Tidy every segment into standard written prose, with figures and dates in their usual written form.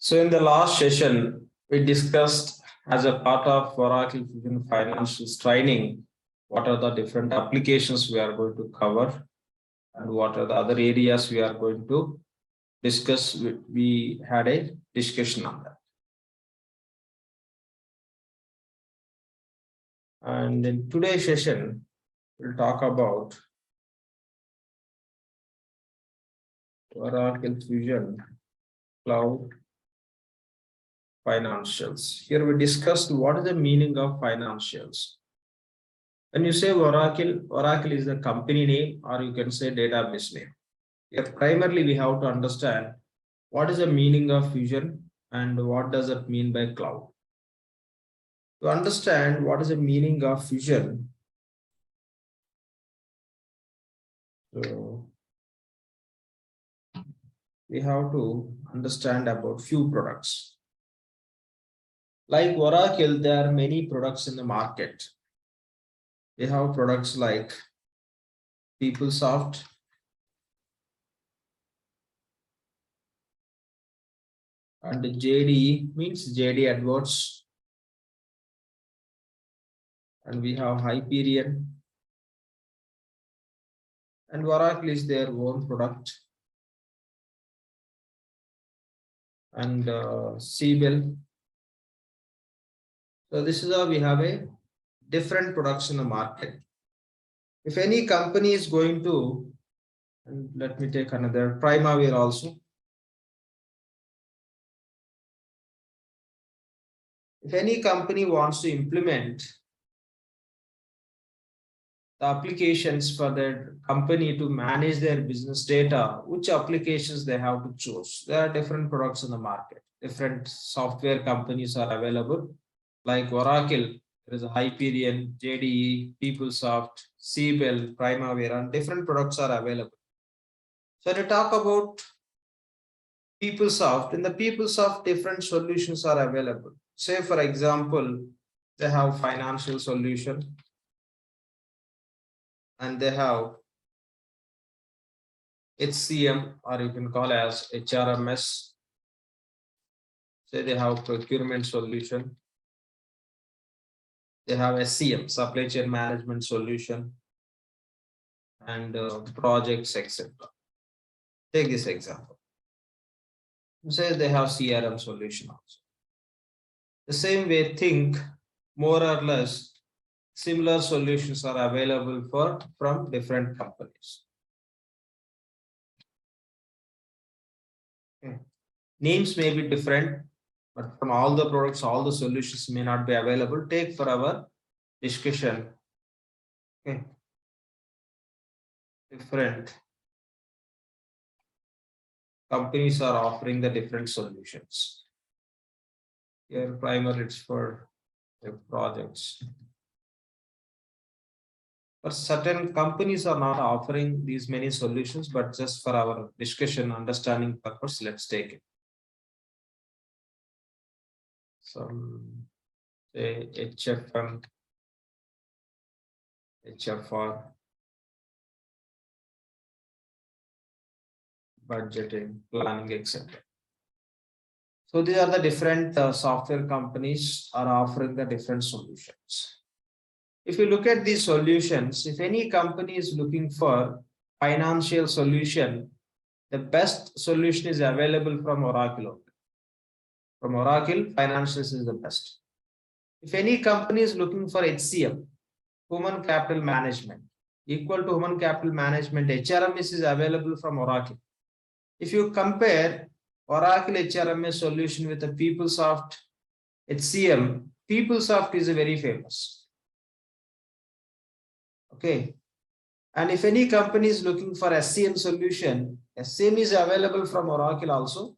So in the last session, we discussed as a part of Oracle Fusion Financials training, what are the different applications we are going to cover and what are the other areas we are going to discuss. We had a discussion on that. And in today's session, we'll talk about Oracle Fusion Cloud Financials. Here we discussed what is the meaning of financials. When you say Oracle, Oracle is the company name, or you can say database name. Here primarily we have to understand what is the meaning of Fusion and what does it mean by cloud. To understand what is the meaning of Fusion, so we have to understand about few products. Like Oracle, there are many products in the market. We have products like PeopleSoft, and JDE means JD Adverts, and we have Hyperion, and Oracle is their own product, and Siebel. So this is how we have a different products in the market. If any company is going to, and let me take another Primavera also. If any company wants to implement the applications for their company to manage their business data, which applications they have to choose? There are different products in the market. Different software companies are available. Like Oracle, there is a Hyperion, JDE, PeopleSoft, Siebel, Primavera, and different products are available. So to talk about PeopleSoft, in the PeopleSoft, different solutions are available. Say, for example, they have financial solution and they have HCM, or you can call it as HRMS. Say they have procurement solution. They have SCM, supply chain management solution, and projects, etc. Take this example. Say they have CRM solution also. The same way, think more or less similar solutions are available from different companies. Okay. Names may be different, but from all the products, all the solutions may not be available. Take for our discussion. Okay. Different companies are offering the different solutions. Here, primarily it's for the projects. But certain companies are not offering these many solutions, but just for our discussion, understanding purpose, let's take it. Some say HFM, HFR, budgeting, planning, etc. So these are the different software companies are offering the different solutions. If you look at these solutions, if any company is looking for financial solution, the best solution is available from Oracle. From Oracle, financials is the best. If any company is looking for HCM, human capital management, equal to human capital management, HRMS is available from Oracle. If you compare Oracle HRMS solution with the PeopleSoft HCM, PeopleSoft is very famous. Okay. And if any company is looking for SCM solution, SCM is available from Oracle also.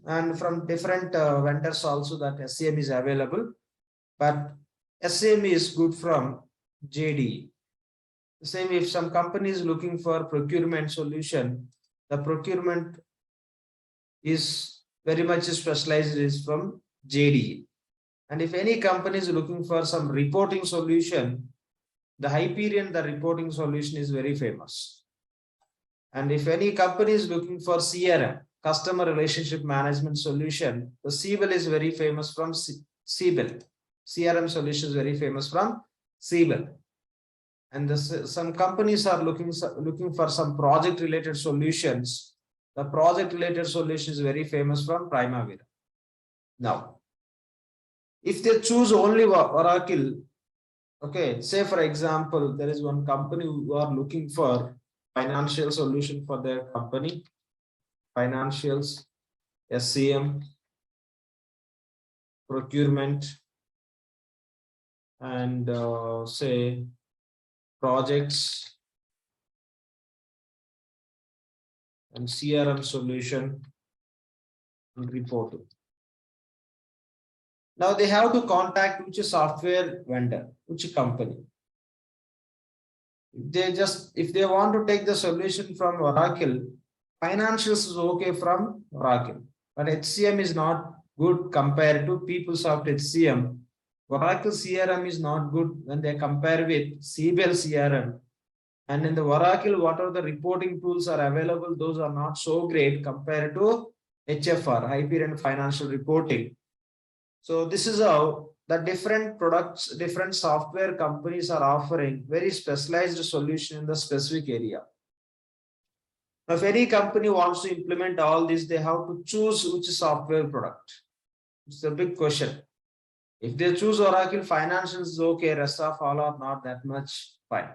And from different vendors also that SCM is available. But SCM is good from JD. The same if some company is looking for procurement solution, the procurement is very much specialized is from JD. And if any company is looking for some reporting solution, the Hyperion, the reporting solution is very famous. And if any company is looking for CRM, customer relationship management solution. The Siebel is very famous from Siebel. CRM solution is very famous from Siebel. And some companies are looking for some project related solutions. The project related solution is very famous from Primavera. Now, if they choose only Oracle, okay, say for example, there is one company who are looking for financial solution for their company, financials, SCM, procurement, and say projects and CRM solution and reporting. Now they have to contact which software vendor, which company. If they want to take the solution from Oracle, financials is okay from Oracle, but HCM is not good compared to PeopleSoft HCM. Oracle CRM is not good when they compare with Siebel CRM. And in the Oracle, whatever the reporting tools are available, those are not so great compared to HFR, Hyperion Financial Reporting. So this is how the different products, different software companies are offering very specialized solution in the specific area. Now, if any company wants to implement all this, they have to choose which software product. It's a big question. If they choose Oracle, financials is okay, rest of all are not that much fine.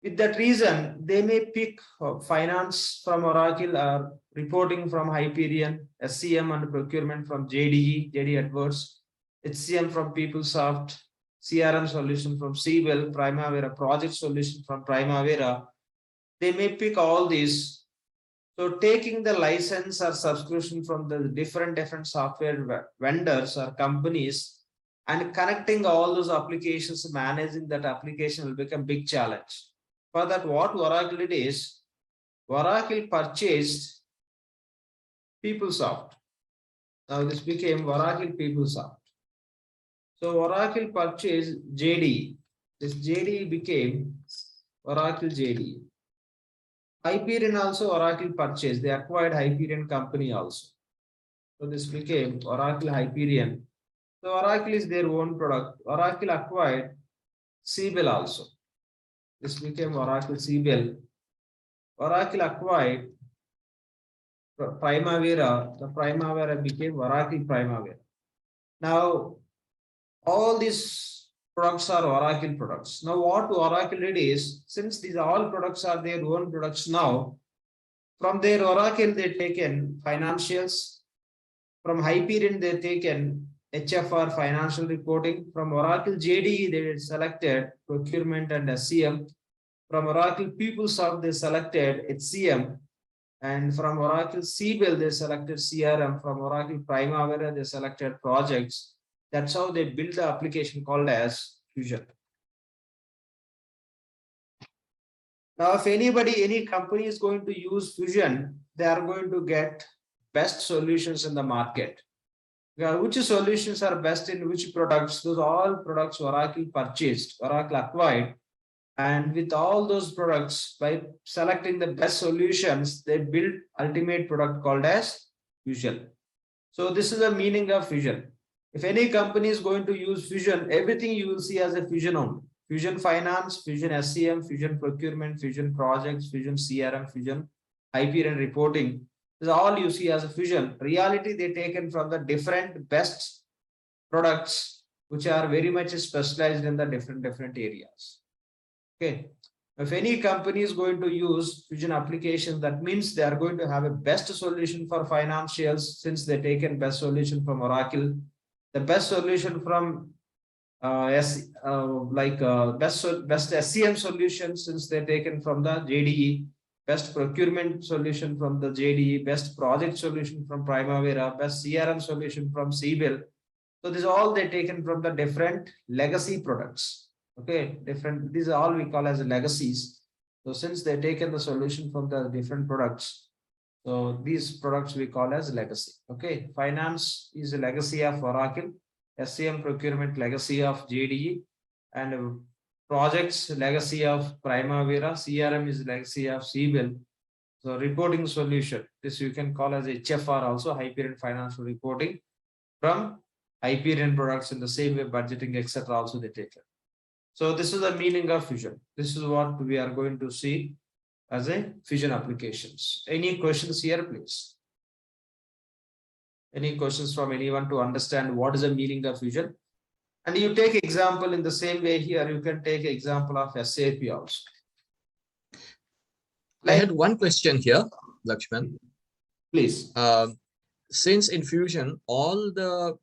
With that reason, they may pick finance from Oracle or reporting from Hyperion, SCM and procurement from JD Edwards, HCM from PeopleSoft, CRM solution from Siebel, Primavera, project solution from Primavera. They may pick all these. So taking the license or subscription from the different software vendors or companies and connecting all those applications, managing that application will become a big challenge. For that, what Oracle did is, Oracle purchased PeopleSoft. Now this became Oracle PeopleSoft. So Oracle purchased JD. This JD became Oracle JD. Hyperion also Oracle purchased. They acquired Hyperion company also. So this became Oracle Hyperion. So Oracle is their own product. Oracle acquired Siebel also. This became Oracle Siebel. Oracle acquired Primavera. The Primavera became Oracle Primavera. Now, all these products are Oracle products. Now, what Oracle did is, since these all products are their own products now, from their Oracle, they've taken financials. From Hyperion, they've taken HFR financial reporting. From Oracle JDE, they selected procurement and SCM. From Oracle PeopleSoft, they selected HCM. And from Oracle Siebel, they selected CRM. From Oracle Primavera, they selected projects. That's how they built the application called as Fusion. Now, if any company is going to use Fusion, they are going to get best solutions in the market. Which solutions are best in which products? Those all products Oracle purchased, Oracle acquired. And with all those products, by selecting the best solutions, they build ultimate product called as Fusion. So this is the meaning of Fusion. If any company is going to use Fusion, everything you will see as a Fusion only. Fusion Finance, Fusion SCM, Fusion Procurement, Fusion Projects, Fusion CRM, Fusion Hyperion Reporting. This is all you see as a Fusion. Reality, they taken from the different best products, which are very much specialized in the different areas. Okay. If any company is going to use Fusion application, that means they are going to have a best solution for financials, since they taken best solution from Oracle, the best solution from best SCM solution, since they're taken from the JDE, best procurement solution from the JDE, best project solution from Primavera, best CRM solution from Siebel. So this is all they taken from the different legacy products. Okay, these are all we call as legacies. So since they've taken the solution from the different products, so these products we call as legacy. Okay, finance is a legacy of Oracle, SCM procurement legacy of JDE, and projects legacy of Primavera, CRM is legacy of Siebel, So reporting solution, this you can call as HFR also, Hyperion Financial Reporting from Hyperion products. In the same way, budgeting, etc. also they take it. So this is the meaning of fusion. This is what we are going to see as a fusion applications. Any questions here, please? Any questions from anyone to understand what is the meaning of fusion? And you take example in the same way here, you can take example of SAP also. I had one question here, Lakshman. Please. Since in fusion, all the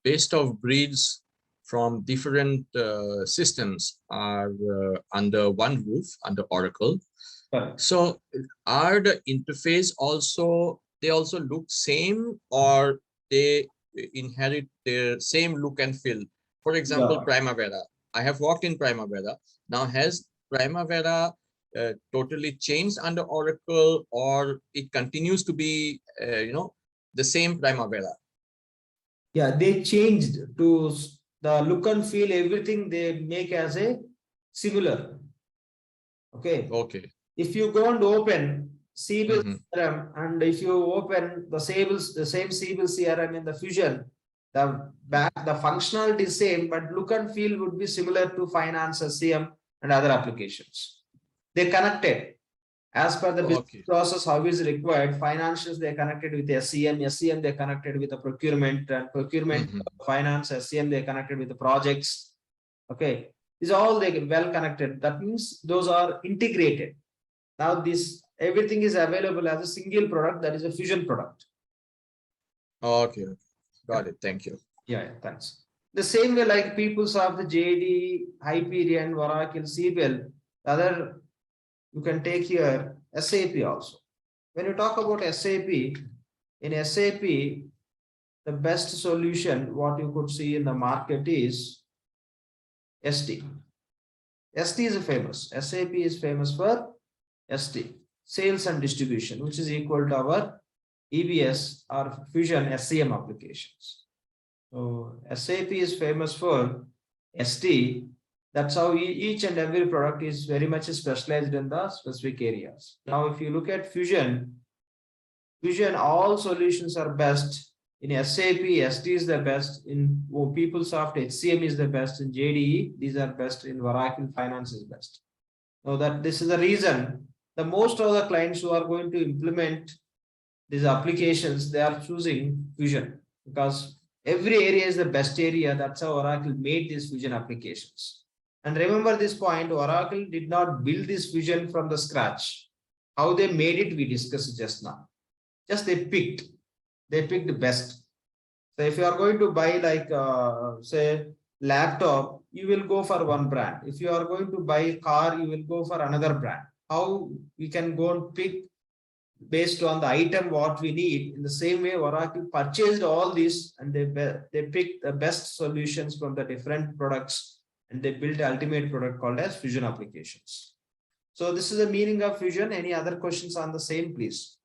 best of breeds from different systems are under one roof, under Oracle. Correct. So are the interface also, they also look same, or they inherit their same look and feel? For example, Primavera. I have worked in Primavera. Now, has Primavera totally changed under Oracle, or it continues to be, the same Primavera? Yeah, they changed to the look and feel, everything they make as a similar. Okay. Okay. If you go and open Siebel CRM, and if you open the same Siebel CRM in the fusion, the functionality is same, but look and feel would be similar to finance, SCM, and other applications. They connected as per the business process, how is required. Financials, they connected with SCM, SCM, they connected with the procurement, and procurement, finance, SCM, they connected with the projects. Okay, these are all they well connected. That means those are integrated. Now this everything is available as a single product, that is a fusion product. Okay, got it. Thank you. Yeah, thanks. The same way, like PeopleSoft, the JD, Hyperion, Oracle, Siebel, other you can take here SAP also. When you talk about SAP, in SAP, the best solution what you could see in the market is ST. ST is famous. SAP is famous for ST, sales and distribution, which is equal to our EBS or fusion SCM applications. So SAP is famous for ST. That's how each and every product is very much specialized in the specific areas. Now, if you look at fusion, all solutions are best. In SAP, ST is the best. In PeopleSoft, HCM is the best. In JDE, these are best. In Oracle, finance is best. Now that this is the reason the most of the clients who are going to implement these applications, they are choosing fusion, because every area is the best area. That's how Oracle made these fusion applications. And remember this point, Oracle did not build this fusion from the scratch. How they made it, we discussed just now. Just they picked the best. So if you are going to buy like say laptop, you will go for one brand. If you are going to buy a car, you will go for another brand. How we can go and pick based on the item what we need? In the same way, Oracle purchased all these and they picked the best solutions from the different products, and they built the ultimate product called as fusion applications. So this is the meaning of fusion. Any other questions on the same, please?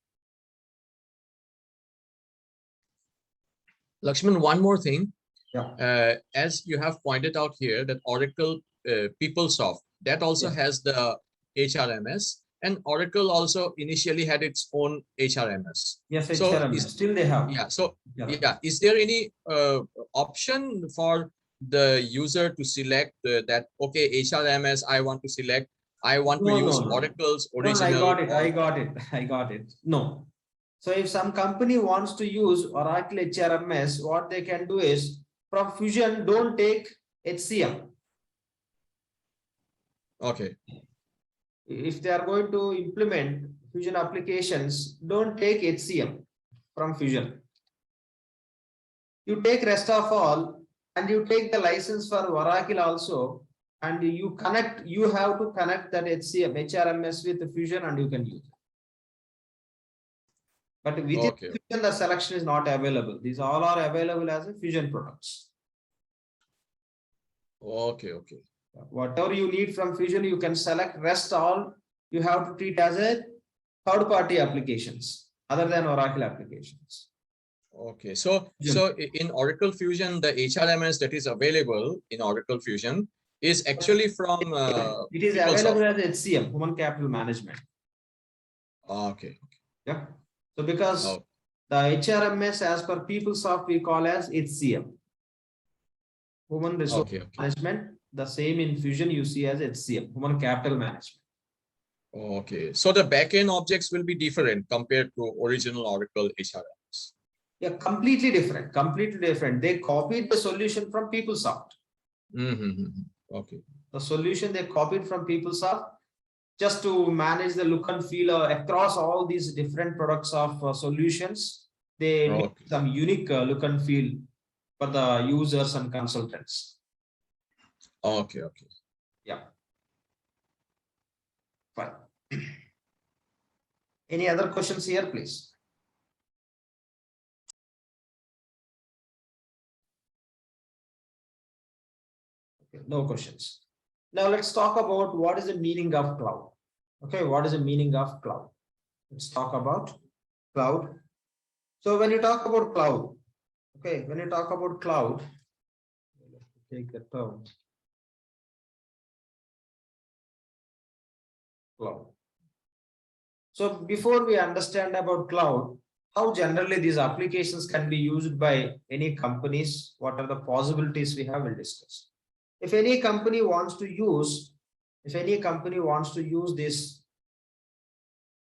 Lakshman, one more thing. Yeah. As you have pointed out here, that Oracle PeopleSoft, that also has the HRMS, and Oracle also initially had its own HRMS. Yes, so HRMS. Still they have. Yeah. So is there any option for the user to select that? Okay, HRMS, I want to select. I want to use Oracle's original. I got it. No. So if some company wants to use Oracle HRMS, what they can do is from fusion, don't take HCM. Okay. If they are going to implement fusion applications, don't take HCM from fusion. You take rest of all, and you take the license for Oracle also, and you have to connect that HRMS with the fusion, and you can use it. But within fusion, the selection is not available. These all are available as a fusion products. Okay. Whatever you need from fusion, you can select. Rest all you have to treat as a third-party applications other than Oracle applications. Okay, so in Oracle Fusion, the HRMS that is available in Oracle Fusion is actually from it is available as HCM, Human Capital Management. Okay. Yeah. So because Oh, the HRMS as per PeopleSoft we call as HCM. Human Resource okay. Management, the same in Fusion you see as HCM, Human Capital Management. Okay. So the backend objects will be different compared to original Oracle HRMS. Yeah, completely different, completely different. They copied the solution from PeopleSoft. Okay. The solution they copied from PeopleSoft just to manage the look and feel across all these different products of solutions. They make Okay. some unique look and feel for the users and consultants. Okay. Yeah. Fine. Any other questions here, please? Okay, no questions. Now let's talk about what is the meaning of cloud. Okay, what is the meaning of cloud? Let's talk about cloud. So when you talk about cloud, okay, when you talk about cloud, take the term cloud. So before we understand about cloud, how generally these applications can be used by any companies, what are the possibilities we have will discuss. If any company wants to use, this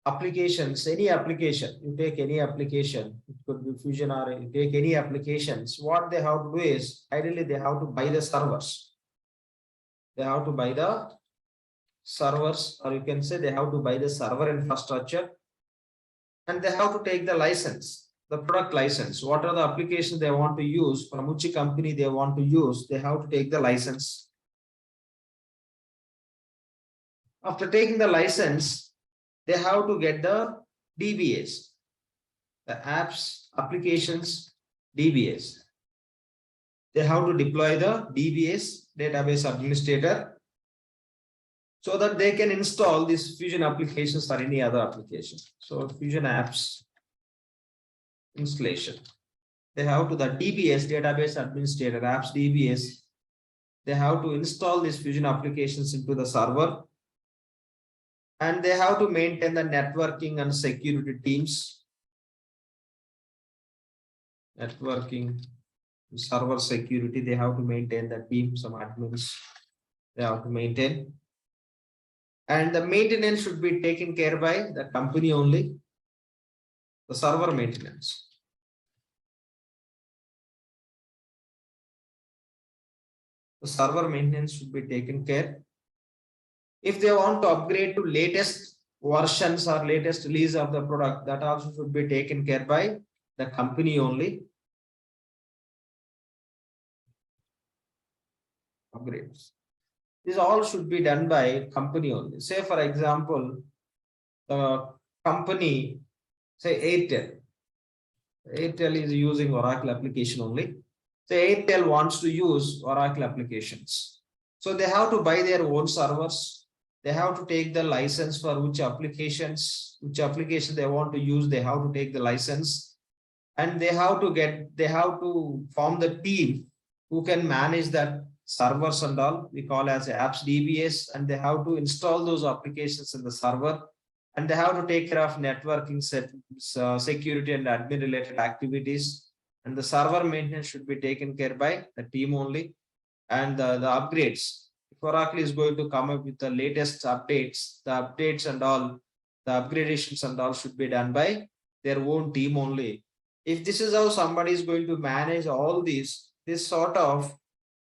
applications, any application, you take any application, it could be Fusion or you take any applications, what they have to do is ideally they have to buy the servers. They have to buy the servers, or you can say they have to buy the server infrastructure, and they have to take the license, the product license. What are the applications they want to use, from which company they want to use, they have to take the license. After taking the license, they have to get the DBAs, the apps, applications, DBAs. They have to deploy the DBAs, database administrator, so that they can install these Fusion applications or any other application. So Fusion apps installation. They have to the DBAs, database administrator, apps DBAs. They have to install these Fusion applications into the server, and they have to maintain the networking and security teams. Networking, server security, they have to maintain the team, some admins they have to maintain. And the maintenance should be taken care by the company only, the server maintenance. The server maintenance should be taken care. If they want to upgrade to latest versions or latest release of the product, that also should be taken care by the company only. Upgrades. This all should be done by company only. Say for example, the company, say Airtel. Airtel is using Oracle application only. Say Airtel wants to use Oracle applications. So they have to buy their own servers. They have to take the license for which application they want to use. They have to take the license, and they have to form the team who can manage that servers and all, we call as apps DBAs, and they have to install those applications in the server, and they have to take care of networking, security and admin related activities, and the server maintenance should be taken care by the team only. And the upgrades, if Oracle is going to come up with the latest updates, the updates and all, the upgradations and all should be done by their own team only. If this is how somebody is going to manage all these, this sort of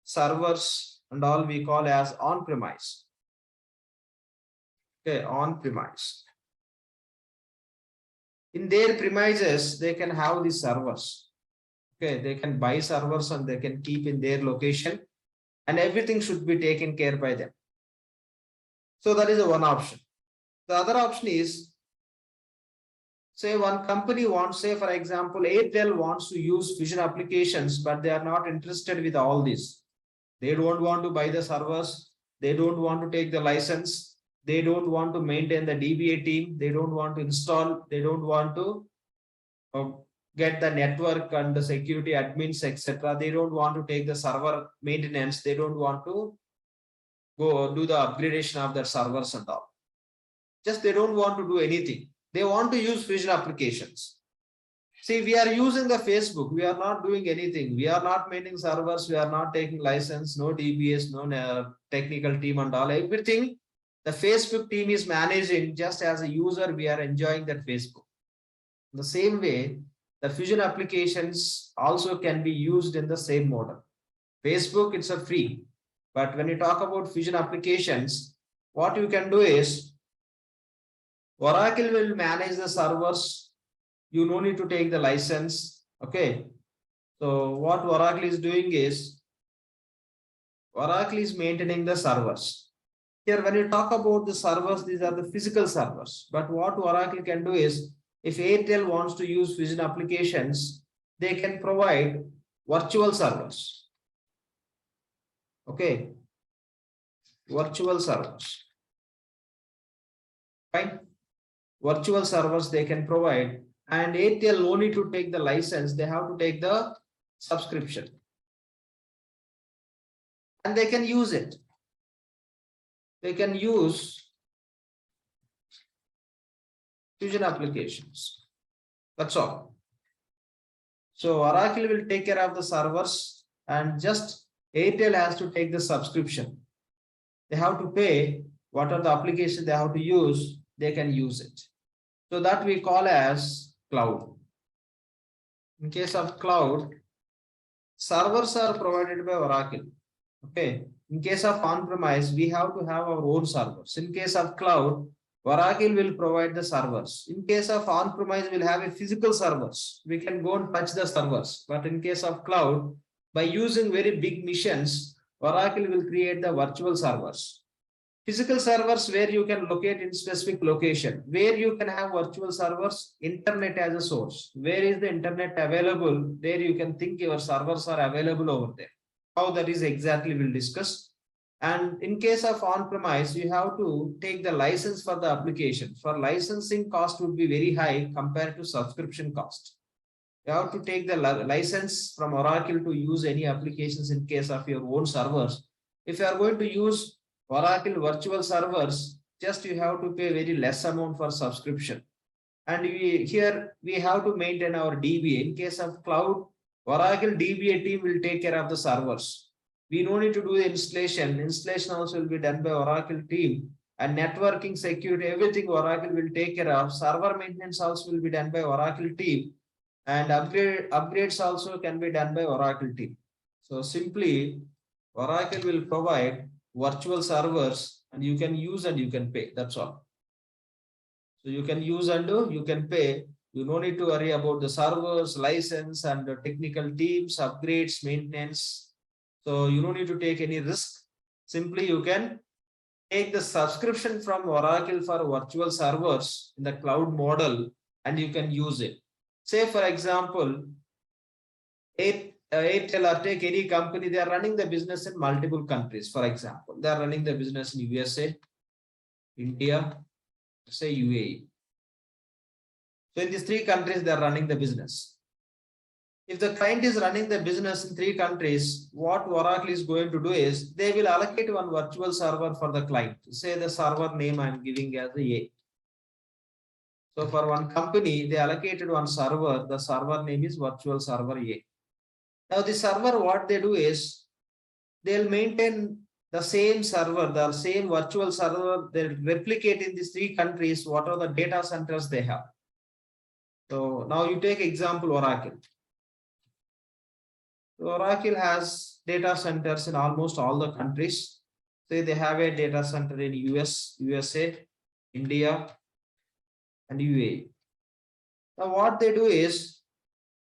servers and all, we call as on-premise. Okay, on-premise. In their premises, they can have these servers. Okay, they can buy servers and they can keep in their location, and everything should be taken care by them. So that is the one option. The other option is, say one company wants, say for example, Airtel wants to use Fusion applications, but they are not interested with all this. They don't want to buy the servers. They don't want to take the license. They don't want to maintain the DBA team. They don't want to install. They don't want to get the network and the security admins, etc. They don't want to take the server maintenance. They don't want to go do the upgradation of their servers and all. Just they don't want to do anything. They want to use Fusion applications. See, we are using the Facebook. We are not doing anything. We are not maintaining servers. We are not taking license, no DBS, no technical team and all. Everything the Facebook team is managing. Just as a user, we are enjoying that Facebook. In the same way, the Fusion applications also can be used in the same model. Facebook, it's a free. But when you talk about Fusion applications, what you can do is Oracle will manage the servers. You no need to take the license. Okay. So what Oracle is doing is Oracle is maintaining the servers. Here, when you talk about the servers, these are the physical servers. But what Oracle can do is, if Airtel wants to use Fusion applications, they can provide virtual servers. Okay. Virtual servers. Fine. Virtual servers they can provide, and Airtel no need to take the license, they have to take the subscription. And they can use it. They can use Fusion applications. That's all. So Oracle will take care of the servers, and just Airtel has to take the subscription. They have to pay what are the applications they have to use, they can use it. So that we call as cloud. In case of cloud, servers are provided by Oracle. Okay. In case of on-premise, we have to have our own servers. In case of cloud, Oracle will provide the servers. In case of on-premise, we'll have a physical servers. We can go and touch the servers. But in case of cloud, by using very big missions, Oracle will create the virtual servers. Physical servers where you can locate in specific location, where you can have virtual servers, internet as a source. Where is the internet available? There you can think your servers are available over there. How that is exactly we'll discuss. And in case of on-premise, you have to take the license for the application. For licensing cost would be very high compared to subscription cost. You have to take the license from Oracle to use any applications in case of your own servers. If you are going to use Oracle virtual servers, just you have to pay very less amount for subscription. And here we have to maintain our DBA. In case of cloud, Oracle DBA team will take care of the servers. We don't need to do the installation. Installation also will be done by Oracle team, and networking, security, everything Oracle will take care of. Server maintenance also will be done by Oracle team, and upgrades also can be done by Oracle team. So simply Oracle will provide virtual servers, and you can use and you can pay. That's all. So you can use and you can pay. You no need to worry about the servers, license, and the technical teams, upgrades, maintenance. So you don't need to take any risk. Simply you can take the subscription from Oracle for virtual servers in the cloud model, and you can use it. Say for example, Airtel or take any company, they are running the business in multiple countries. For example, they are running the business in USA, India, say UAE. So in these three countries, they are running the business. If the client is running the business in three countries, what Oracle is going to do is they will allocate one virtual server for the client. Say the server name I am giving as A. So for one company, they allocated one server. The server name is virtual server A. Now the server, what they do is they'll maintain the same server, the same virtual server. They'll replicate in these three countries what are the data centers they have. So now you take example Oracle. So Oracle has data centers in almost all the countries. Say they have a data center in USA, India, and UAE. Now what they do is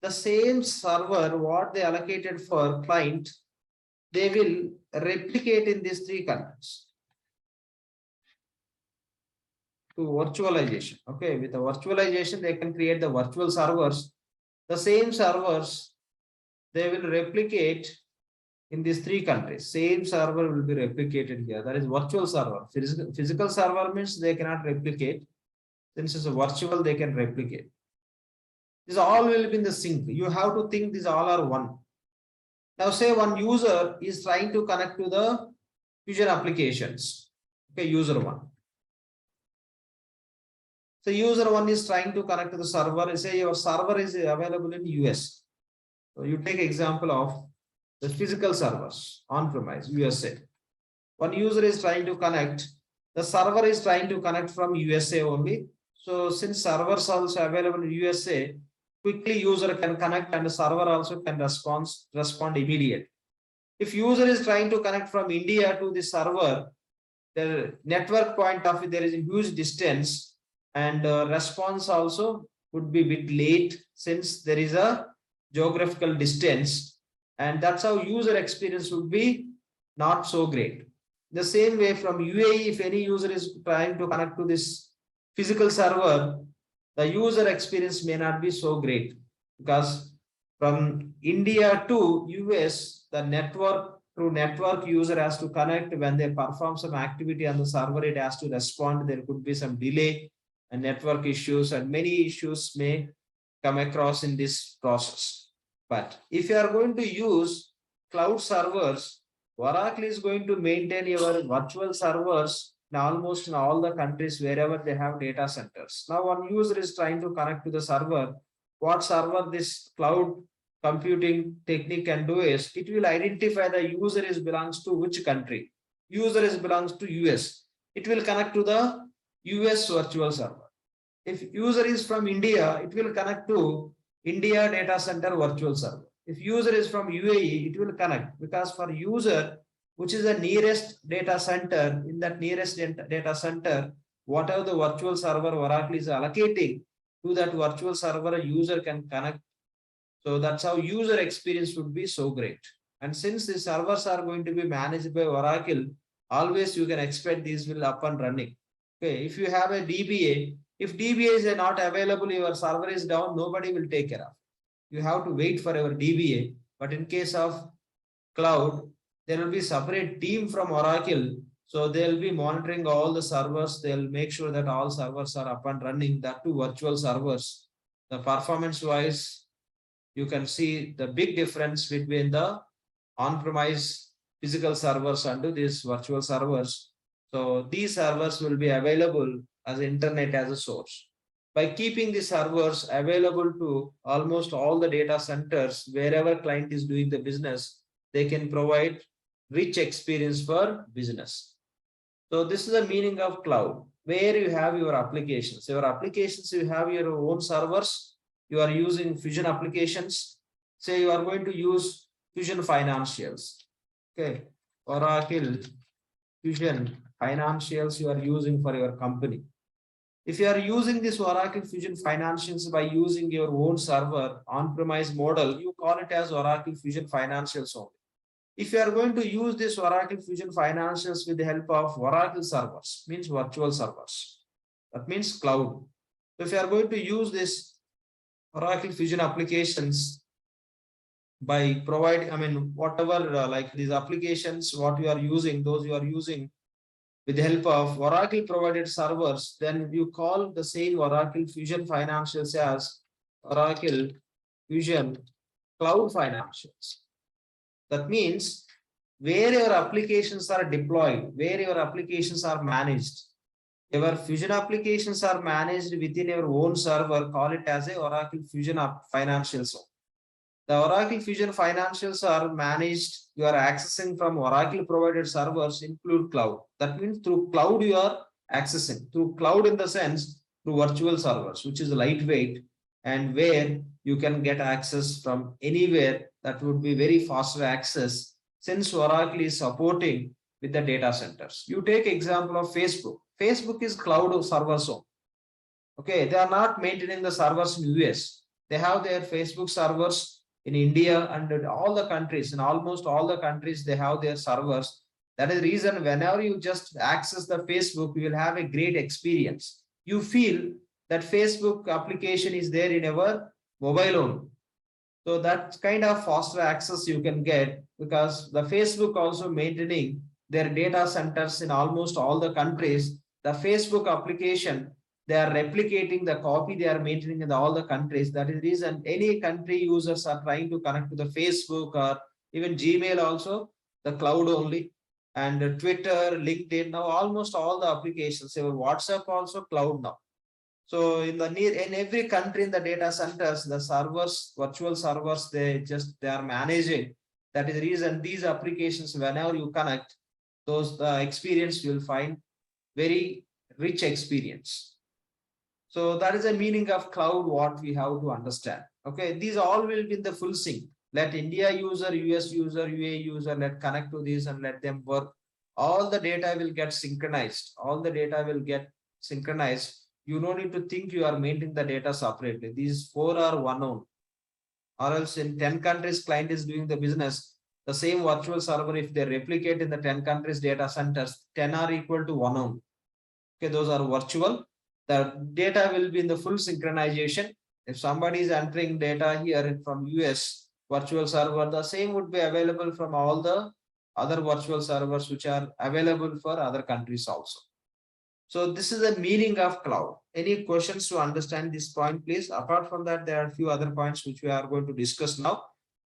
the same server, what they allocated for client, they will replicate in these three countries to virtualization. Okay, with the virtualization, they can create the virtual servers. The same servers, they will replicate in these three countries. Same server will be replicated here. That is virtual server. Physical server means they cannot replicate. Since it's a virtual, they can replicate. These all will be in the sync. You have to think these all are one. Now say one user is trying to connect to the Fusion applications. Okay, user one. So user one is trying to connect to the server. Say your server is available in US. So you take example of the physical servers on premise USA. One user is trying to connect. The server is trying to connect from USA only. So since servers also available in USA, quickly user can connect and the server also can respond immediately. If user is trying to connect from India to the server, the network point of view, there is a huge distance and response also would be a bit late since there is a geographical distance, and that's how user experience would be not so great. The same way from UAE, if any user is trying to connect to this physical server, the user experience may not be so great because from India to US, the network through network user has to connect. When they perform some activity on the server, it has to respond. There could be some delay and network issues, and many issues may come across in this process. But if you are going to use cloud servers, Oracle is going to maintain your virtual servers in almost in all the countries wherever they have data centers. Now, one user is trying to connect to the server. What server this cloud computing technique can do is it will identify the user is belongs to which country. User is belongs to US. It will connect to the US virtual server. If user is from India, it will connect to India data center virtual server. If user is from UAE, it will connect because for user, which is the nearest data center, in that nearest data center, whatever the virtual server Oracle is allocating to that virtual server, a user can connect. So that's how user experience would be so great. And since the servers are going to be managed by Oracle, always you can expect these will up and running. Okay, if you have a DBA, if DBA is not available, your server is down, nobody will take care of. You have to wait for your DBA. But in case of cloud, there will be separate team from Oracle. So they'll be monitoring all the servers. They'll make sure that all servers are up and running, that too virtual servers. The performance wise, you can see the big difference between the on-premise physical servers and these virtual servers. So these servers will be available as internet as a source. By keeping the servers available to almost all the data centers, wherever client is doing the business, they can provide rich experience for business. So this is the meaning of cloud, where you have your applications. Your applications, you have your own servers, you are using Fusion applications. Say you are going to use Fusion Financials. Okay, Oracle Fusion Financials you are using for your company. If you are using this Oracle Fusion Financials by using your own server on-premise model, you call it as Oracle Fusion Financials only. If you are going to use this Oracle Fusion Financials with the help of Oracle servers, means virtual servers, that means cloud. So if you are going to use this Oracle Fusion applications by providing, whatever like these applications, what you are using, those you are using with the help of Oracle provided servers, then you call the same Oracle Fusion Financials as Oracle Fusion Cloud Financials. That means where your applications are deployed, where your applications are managed, your Fusion applications are managed within your own server, call it as a Oracle Fusion Financials. The Oracle Fusion Financials are managed, you are accessing from Oracle provided servers include cloud. That means through cloud you are accessing, through cloud in the sense through virtual servers, which is lightweight and where you can get access from anywhere. That would be very faster access since Oracle is supporting with the data centers. You take example of Facebook. Facebook is cloud server zone. Okay, they are not maintaining the servers in US. They have their Facebook servers in India and all the countries, in almost all the countries, they have their servers. That is the reason whenever you just access the Facebook, you will have a great experience. You feel that Facebook application is there in our mobile only. So that kind of faster access you can get because the Facebook also maintaining their data centers in almost all the countries. The Facebook application, they are replicating the copy they are maintaining in all the countries. That is the reason any country users are trying to connect to the Facebook or even Gmail also, the cloud only, and Twitter, LinkedIn, now almost all the applications, even WhatsApp also cloud now. So in every country in the data centers, the servers, virtual servers, they are managing. That is the reason these applications, whenever you connect, the experience you will find very rich experience. So that is the meaning of cloud, what we have to understand. Okay, these all will be in the full sync. Let India user, US user, UAE user, let connect to this and let them work. All the data will get synchronized. All the data will get synchronized. You don't need to think you are maintaining the data separately. These 4 are one own. Or else in 10 countries, client is doing the business. The same virtual server, if they replicate in the 10 countries data centers, 10 are equal to one own. Okay, those are virtual. The data will be in the full synchronization. If somebody is entering data here from US virtual server, the same would be available from all the other virtual servers which are available for other countries also. So this is the meaning of cloud. Any questions to understand this point, please? Apart from that, there are a few other points which we are going to discuss now.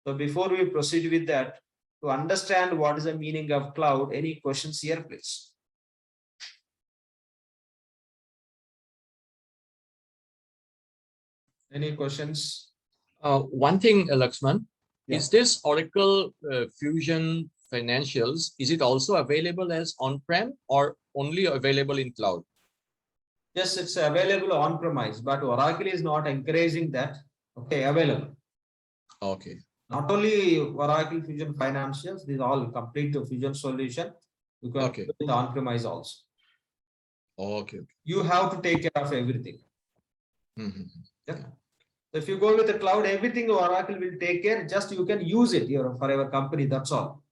So before we proceed with that, to understand what is the meaning of cloud, any questions here, please? Any questions? One thing, LAXMAN, Yeah. is this Oracle Fusion Financials, is it also available as on-prem or only available in cloud? Yes, it's available on-premise, but Oracle is not encouraging that. Okay, available. Okay. Not only Oracle Fusion Financials, these all complete the Fusion solution. You can Okay. do it on-premise also. Okay. You have to take care of everything. Mm-hmm. Yeah. So if you go with the cloud, everything Oracle will take care. Just you can use it here for your company. That's all.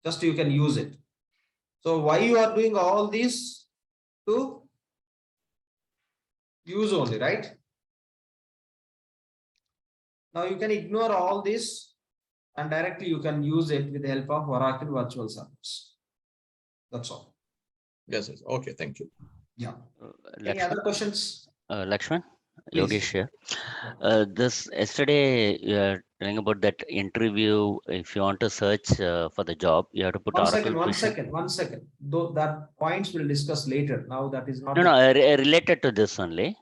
Just you can use it. So why you are doing all this? To use only, right? Now you can ignore all this and directly you can use it with the help of Oracle Virtual Servers. That's all. Yes. Okay. Thank you. Yeah. Any Lakshman, other questions? Lakshman, Please. Yogesh here. Yeah. This yesterday you are telling about that interview. If you want to search for the job, you have to put One Oracle second, Fusion. one second. Though that points we'll discuss later. Now that is not. No, related to this only.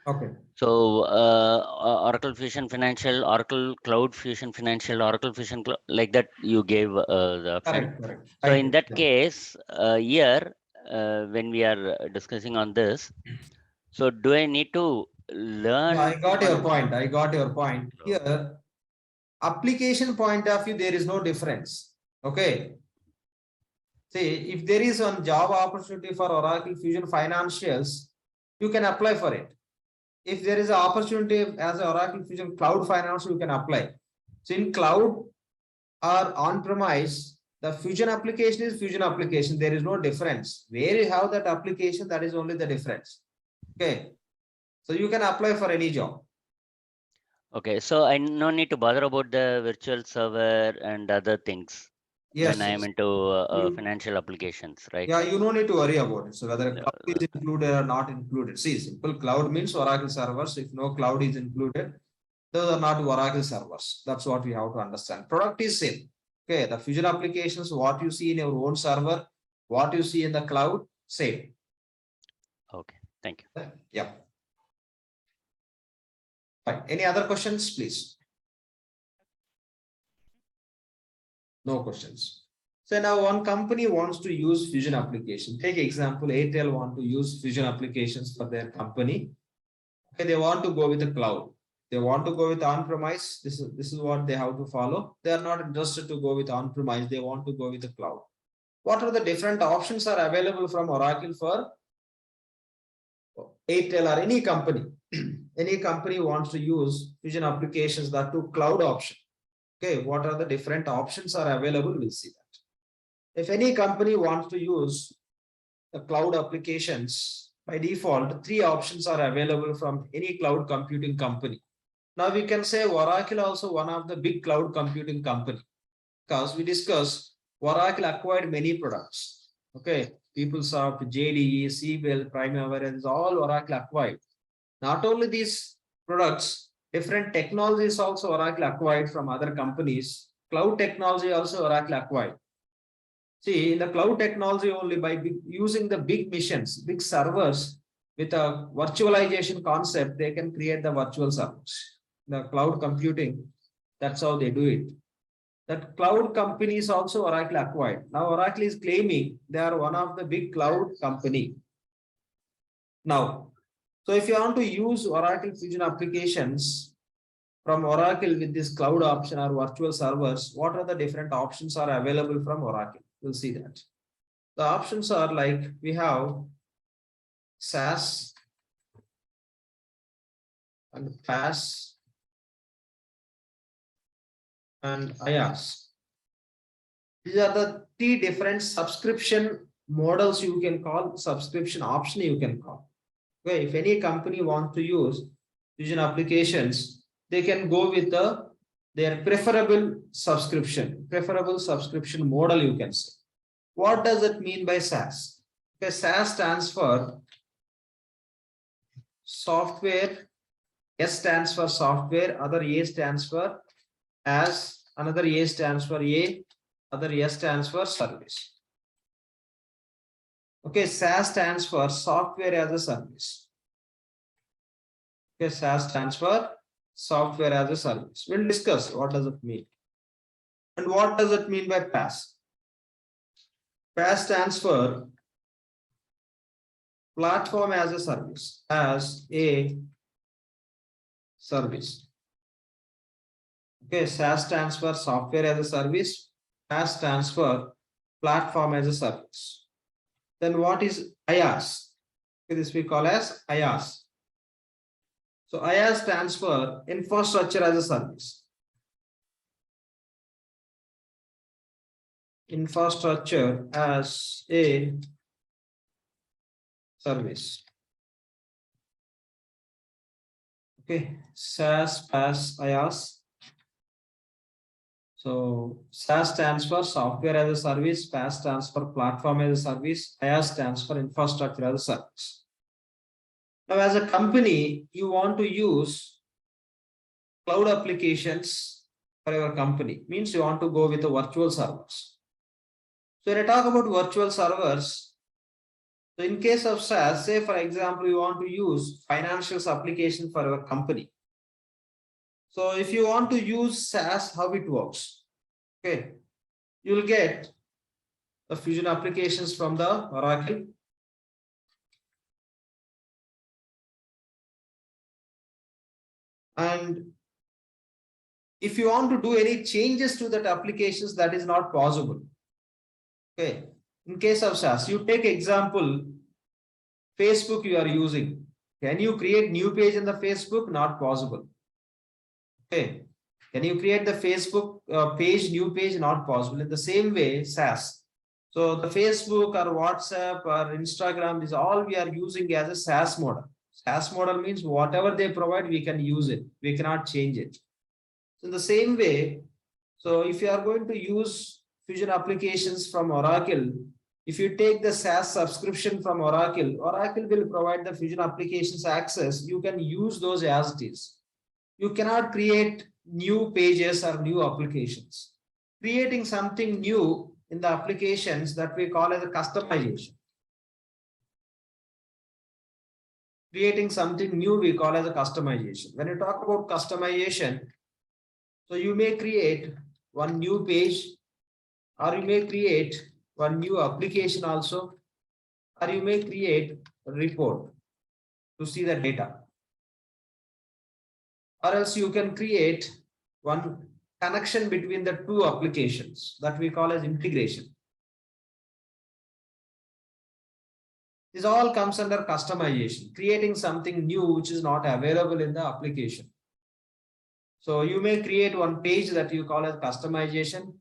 Okay. So Oracle Fusion Financial, Oracle Cloud Fusion Financial, Oracle Fusion like that you gave the option. Correct. So in that case, here when we are discussing on this, so do I need to learn? No, I got your point. I got your point. Here, application point of view, there is no difference. Okay. See, if there is one job opportunity for Oracle Fusion Financials, you can apply for it. If there is an opportunity as a Oracle Fusion Cloud Finance, you can apply. So in cloud or on-premise, the Fusion application is Fusion application. There is no difference. Where you have that application, that is only the difference. Okay. So you can apply for any job. Okay, so I no need to bother about the virtual server and other things when I am into financial applications, right? Yeah, you don't need to worry about it. So whether cloud is included or not included. See, simple cloud means Oracle servers. If no cloud is included, those are not Oracle servers. That's what we have to understand. Product is same. Okay, the Fusion applications, what you see in your own server, what you see in the cloud, same. Okay, thank you. Yeah. Fine. Any other questions, please? No questions. So now one company wants to use Fusion application. Take example, Airtel want to use Fusion applications for their company. Okay, they want to go with the cloud. They want to go with on-premise. This is what they have to follow. They are not interested to go with on-premise. They want to go with the cloud. What are the different options are available from Oracle for Airtel or any company? Any company wants to use Fusion applications, that to cloud option. Okay, what are the different options are available? We'll see that. If any company wants to use the cloud applications, by default, 3 options are available from any cloud computing company. Now we can say Oracle also one of the big cloud computing company, because we discussed Oracle acquired many products. Okay, PeopleSoft, JDE, CBL, Primavera is all Oracle acquired. Not only these products, different technologies also Oracle acquired from other companies. Cloud technology also Oracle acquired. See, in the cloud technology only by using the big missions, big servers, with a virtualization concept, they can create the virtual servers. The cloud computing, that's how they do it. That cloud companies also Oracle acquired. Now Oracle is claiming they are one of the big cloud company. Now, so if you want to use Oracle Fusion applications from Oracle with this cloud option or virtual servers, what are the different options are available from Oracle? We'll see that. The options are like we have SaaS and PaaS and IaaS. These are the three different subscription models you can call, subscription option you can call. Okay, if any company want to use Fusion applications, they can go with their preferable subscription model, you can say. What does it mean by SaaS? Okay, SaaS stands for software. S stands for software, other A stands for as, another A stands for A, other S stands for service. Okay, SaaS stands for software as a service. Okay, SaaS stands for software as a service. We'll discuss what does it mean. And what does it mean by PaaS? PaaS stands for platform as a service, as a service. Okay, SaaS stands for software as a service. PaaS stands for platform as a service. Then what is IaaS? Okay, this we call as IaaS. So IaaS stands for infrastructure as a service. Infrastructure as a service. Okay, SaaS, PaaS, IaaS. So SaaS stands for software as a service, PaaS stands for platform as a service, IaaS stands for infrastructure as a service. Now, as a company, you want to use cloud applications for your company, means you want to go with the virtual servers. So when I talk about virtual servers, so in case of SaaS, say for example, you want to use financials application for your company. So if you want to use SaaS, how it works? Okay, you will get the Fusion applications from the Oracle. And if you want to do any changes to that applications, that is not possible. Okay, in case of SaaS, you take example, Facebook you are using. Can you create new page in the Facebook? Not possible. Okay, can you create the Facebook page, new page? Not possible. In the same way, SaaS. So the Facebook or WhatsApp or Instagram is all we are using as a SaaS model. SaaS model means whatever they provide, we can use it. We cannot change it. So in the same way, so if you are going to use Fusion applications from Oracle, if you take the SaaS subscription from Oracle, Oracle will provide the Fusion applications access. You can use those as it is. You cannot create new pages or new applications. Creating something new in the applications, that we call as a customization. Creating something new we call as a customization. When you talk about customization, so you may create one new page, or you may create one new application also, or you may create a report to see the data. Or else you can create one connection between the two applications, that we call as integration. This all comes under customization, creating something new which is not available in the application. So you may create one page that you call as customization.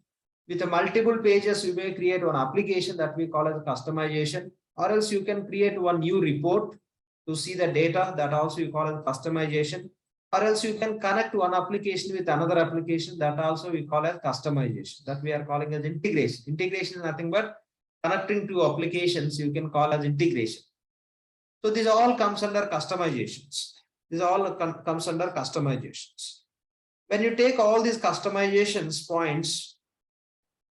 With the multiple pages, you may create one application that we call as customization, or else you can create one new report to see the data, that also you call as customization, or else you can connect one application with another application, that also we call as customization, that we are calling as integration. Integration is nothing but connecting two applications, you can call as integration. So this all comes under customizations. This all comes under customizations. When you take all these customizations points,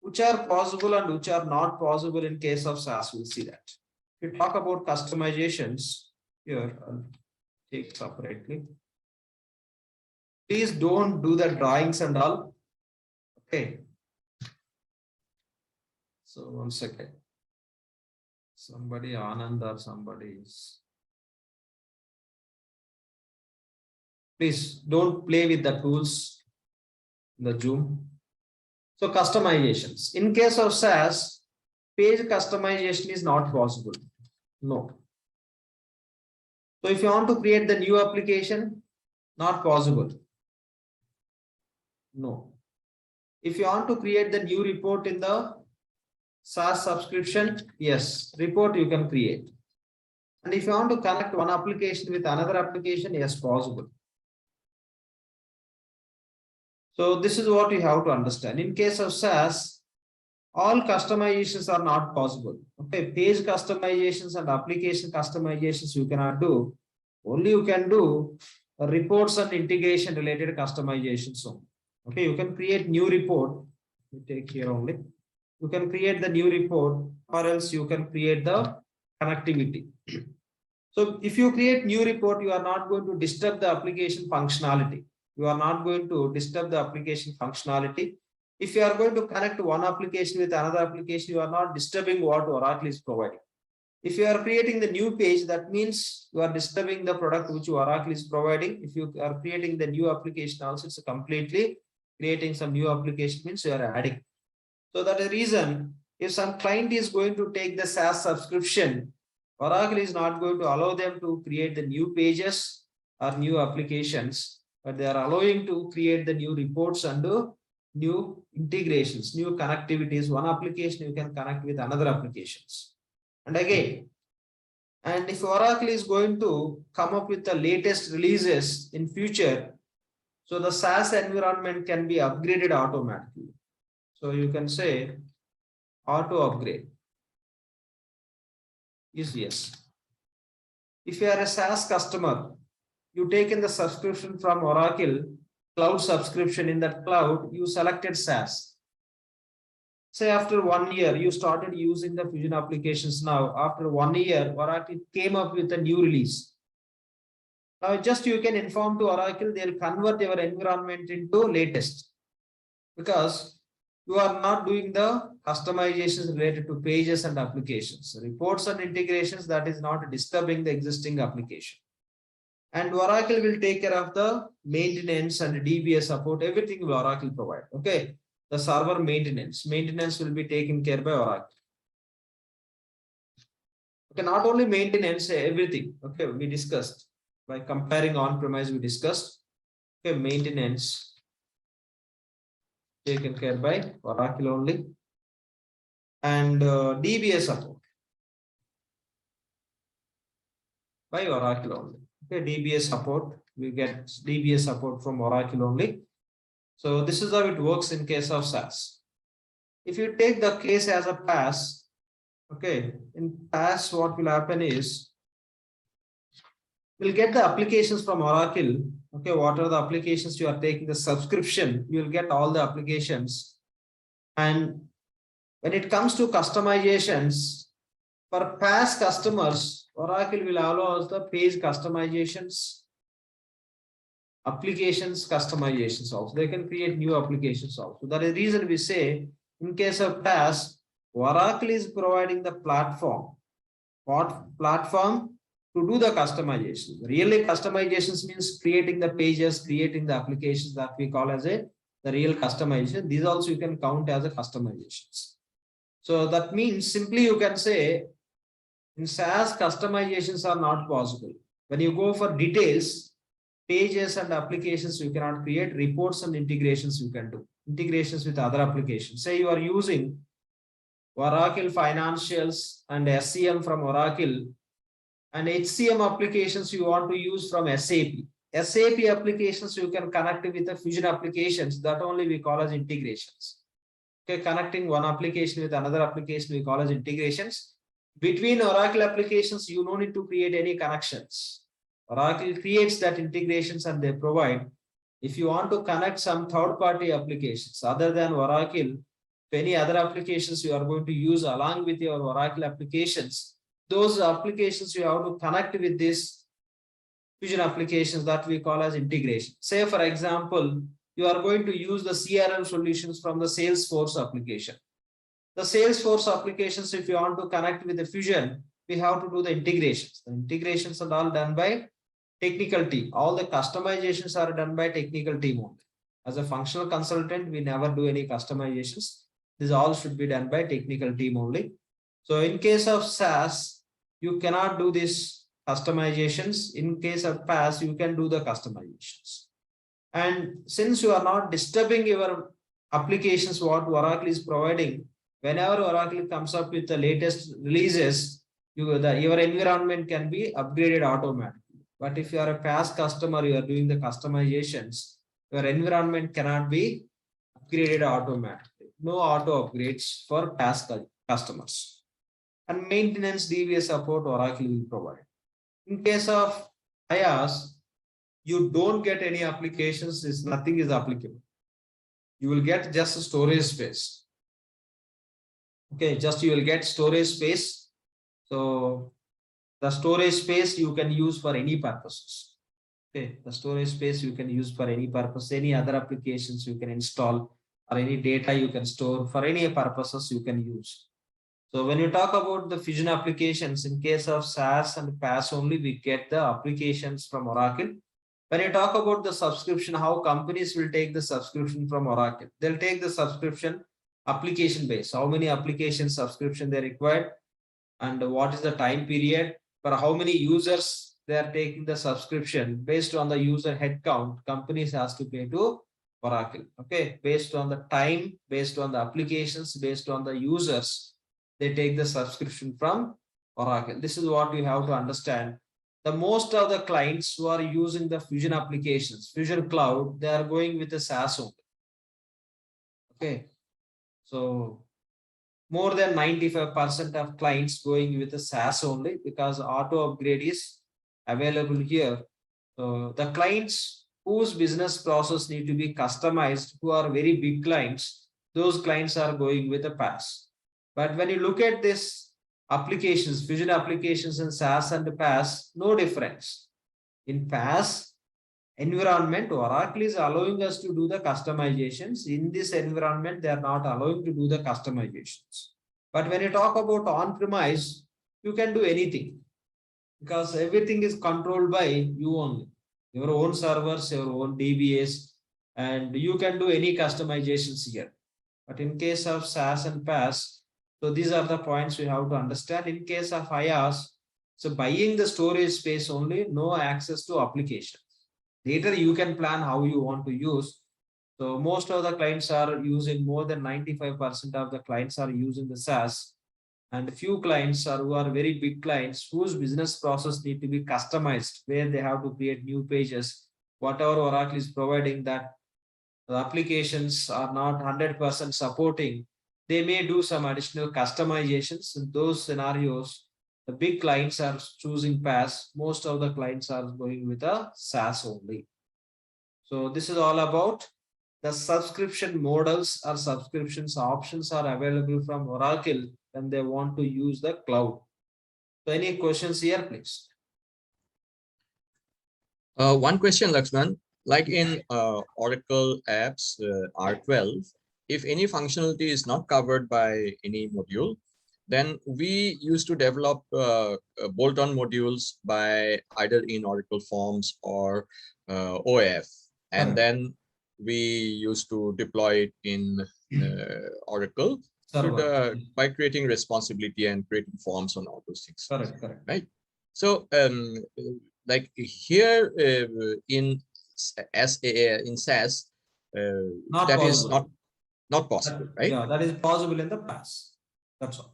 which are possible and which are not possible in case of SaaS, we'll see that. If you talk about customizations, Here, I'll take separately. Please don't do the drawings and all. Okay. So 1 second. Somebody Anand or somebody is. Please don't play with the tools in the Zoom. So customizations. In case of SaaS, page customization is not possible. No. So if you want to create the new application, not possible. No. If you want to create the new report in the SaaS subscription, yes, report you can create. And if you want to connect one application with another application, yes, possible. So this is what you have to understand. In case of SaaS, all customizations are not possible. Okay, page customizations and application customizations you cannot do. Only you can do reports and integration related customizations. So, okay, you can create new report. We take here only. You can create the new report, or else you can create the connectivity. So if you create new report, you are not going to disturb the application functionality. You are not going to disturb the application functionality. If you are going to connect one application with another application, you are not disturbing what Oracle is providing. If you are creating the new page, that means you are disturbing the product which Oracle is providing. If you are creating the new application also, it's completely creating some new application means you are adding. So that is the reason, if some client is going to take the SaaS subscription, Oracle is not going to allow them to create the new pages or new applications, but they are allowing to create the new reports and new integrations, new connectivities. One application you can connect with another applications. And again, and if Oracle is going to come up with the latest releases in future, so the SaaS environment can be upgraded automatically. So you can say auto upgrade is yes. If you are a SaaS customer, you take in the subscription from Oracle, cloud subscription. In that cloud, you selected SaaS. Say after 1 year, you started using the Fusion applications now. After 1 year, Oracle came up with a new release. Now just you can inform to Oracle, they'll convert your environment into latest. Because you are not doing the customizations related to pages and applications. Reports and integrations, that is not disturbing the existing application. And Oracle will take care of the maintenance and DBA support. Everything will Oracle provide. Okay. The server maintenance will be taken care by Oracle. Okay. Not only maintenance, everything. Okay. We discussed by comparing on-premise, we discussed. Okay. Maintenance taken care by Oracle only. And DBA support by Oracle only. Okay, DBA support, we get DBA support from Oracle only. So this is how it works in case of SaaS. If you take the case as a PaaS, okay, in PaaS what will happen is, we'll get the applications from Oracle. Okay, what are the applications you are taking the subscription, you will get all the applications. And when it comes to customizations, for PaaS customers, Oracle will allow us the page customizations, applications customizations also. They can create new applications also. That is the reason we say, in case of PaaS, Oracle is providing the platform. What platform? To do the customizations. Really, customizations means creating the pages, creating the applications that we call as the real customization. These also you can count as a customizations. So that means simply you can say, in SaaS, customizations are not possible. When you go for details, pages and applications you cannot create, reports and integrations you can do. Integrations with other applications. Say you are using Oracle Financials and SCM from Oracle, and HCM applications you want to use from SAP. SAP applications you can connect with the Fusion applications, that only we call as integrations. Okay, connecting one application with another application we call as integrations. Between Oracle applications, you don't need to create any connections. Oracle creates that integrations and they provide. If you want to connect some third-party applications other than Oracle, any other applications you are going to use along with your Oracle applications, those applications you have to connect with this Fusion applications that we call as integration. Say, for example, you are going to use the CRM solutions from the Salesforce application. The Salesforce applications, if you want to connect with the Fusion, we have to do the integrations. The integrations are all done by technical team. All the customizations are done by technical team only. As a functional consultant, we never do any customizations. This all should be done by technical team only. So in case of SaaS, you cannot do this customizations. In case of PaaS, you can do the customizations. And since you are not disturbing your applications, what Oracle is providing, whenever Oracle comes up with the latest releases, your environment can be upgraded automatically. But if you are a PaaS customer, you are doing the customizations, your environment cannot be upgraded automatically. No auto upgrades for PaaS customers. And maintenance DBA support Oracle will provide. In case of IaaS, you don't get any applications, nothing is applicable. You will get just a storage space. Okay, just you will get storage space. So the storage space you can use for any purposes. Okay, the storage space you can use for any purpose, any other applications you can install, or any data you can store for any purposes you can use. So when you talk about the Fusion applications, in case of SaaS and PaaS only, we get the applications from Oracle. When you talk about the subscription, how companies will take the subscription from Oracle, they'll take the subscription application base, how many application subscription they required, and what is the time period, for how many users they are taking the subscription. Based on the user head count, companies has to pay to Oracle. Okay, based on the time, based on the applications, based on the users, they take the subscription from Oracle. This is what we have to understand. The most of the clients who are using the Fusion applications, Fusion Cloud, they are going with the SaaS only. Okay, so more than 95% of clients going with the SaaS only, because auto upgrade is available here. So the clients whose business process need to be customized, who are very big clients, those clients are going with the PaaS. But when you look at this applications, Fusion applications in SaaS and PaaS, no difference. In PaaS environment, Oracle is allowing us to do the customizations. In this environment, they are not allowing to do the customizations. But when you talk about on-premise, you can do anything, because everything is controlled by you only. Your own servers, your own DBAs, and you can do any customizations here. But in case of SaaS and PaaS, so these are the points we have to understand. In case of IaaS, so buying the storage space only, no access to applications. Later you can plan how you want to use. So most of the clients are using, more than 95% of the clients are using the SaaS, and few clients are who are very big clients whose business process need to be customized, where they have to create new pages. Whatever Oracle is providing, that the applications are not 100% supporting, they may do some additional customizations. In those scenarios, the big clients are choosing PaaS. Most of the clients are going with a SaaS only. So this is all about the subscription models or subscriptions options are available from Oracle when they want to use the cloud. So any questions here, please? One question, Laxman, like in Oracle apps R12, if any functionality is not covered by any module, then we used to develop bolt-on modules by either in Oracle Forms or OAF, and then we used to deploy it in Oracle by creating responsibility and creating forms on all those things. Correct. Right. So like here in SaaS, that is not possible, right? Yeah, that is possible in the PaaS. That's all.